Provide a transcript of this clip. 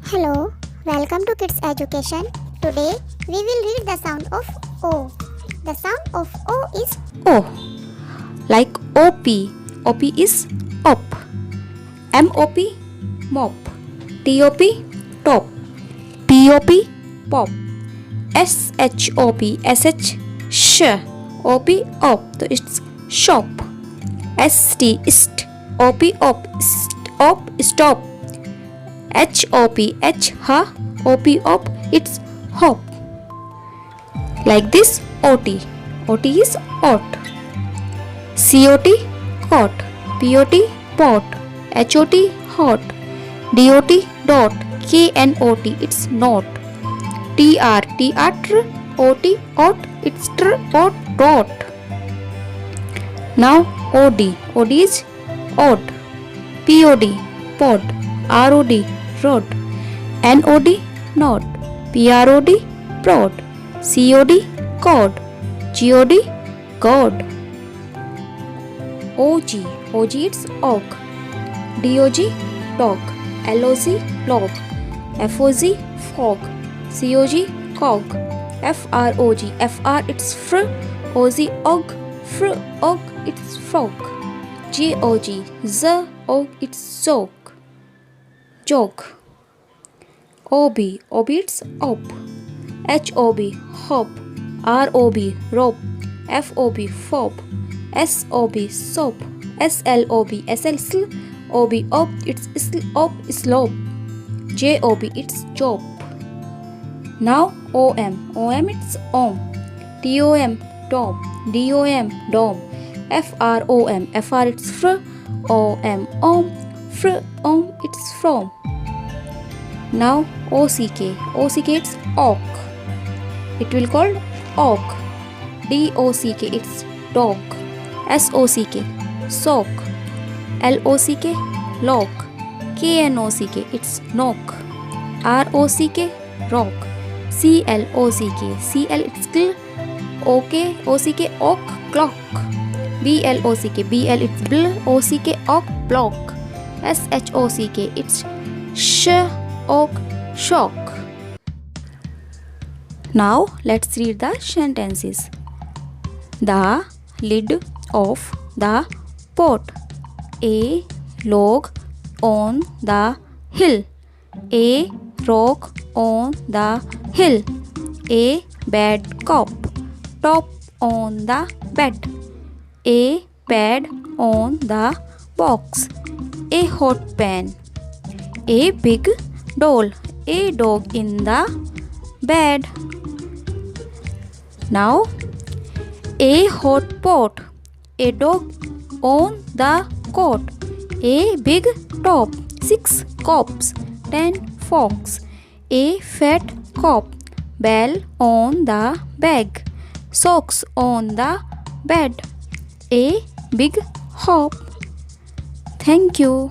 Hello, welcome to Kids Education. Today we will read the sound of O. The sound of O is O. Like OP. OP is op. MOP, mop. TOP, top. POP, pop. SHOP, SH, sh. OP, op. तो it's shop. ST, ist. OP, op. Op, stop. HOP, H, ha. OP, op. It's hop. Like this, OT. OT is ot. COT, cot. POT, pot. HOT, hot. DOT, dot. KNOT, it's not. TR, tr. OT, ot. It's tr, ot, dot. Now OD. OD is odd. POD, pod. ROD, rod. NOD, not. PROD, prod. COD, cod. GOD, god. OG. OG, it's og. DOG, dog. LOG, log. FOG, fog. COG, cog. FROG, FR, it's fr. OG, og. Fr, og, it's frog. JOG, z, og, it's zog. Jog. OB. OB, it's op. HOB, hop. ROB, rope. FOB, fob. SOB, soap. SLOB, SL, sl. OB, op, it's sl, op, slope. JOB, it's job. Now OM. OM, it's om. TOM, tom. DOM, dom. FROM. FR, it's fr. OM, om. Fr, om, it's from. Now OCK. OCK, it's ok. It will called ok. DOCK, it's dog. SOCK, sock. LOCK, lock. KNOCK, it's knock. ROCK, rock. CLOCK, CL, it's cl. OK, OCK, ok, clock. BLOCK, BL, it's bl. OCK, ok, block. SHOCK, it's sh, ok, shock. Now let's read the sentences. The lid of the pot. A log on the hill. A rock on the hill. A bad cop. Top on the bed. A pad on the box. A hot pan. A big doll. A dog in the bed. Now a hot pot. A dog on the cot. A big top. 6 cops. 10 forks. A fat cop. Bell on the bag. Socks on the bed. A big hop. Thank you.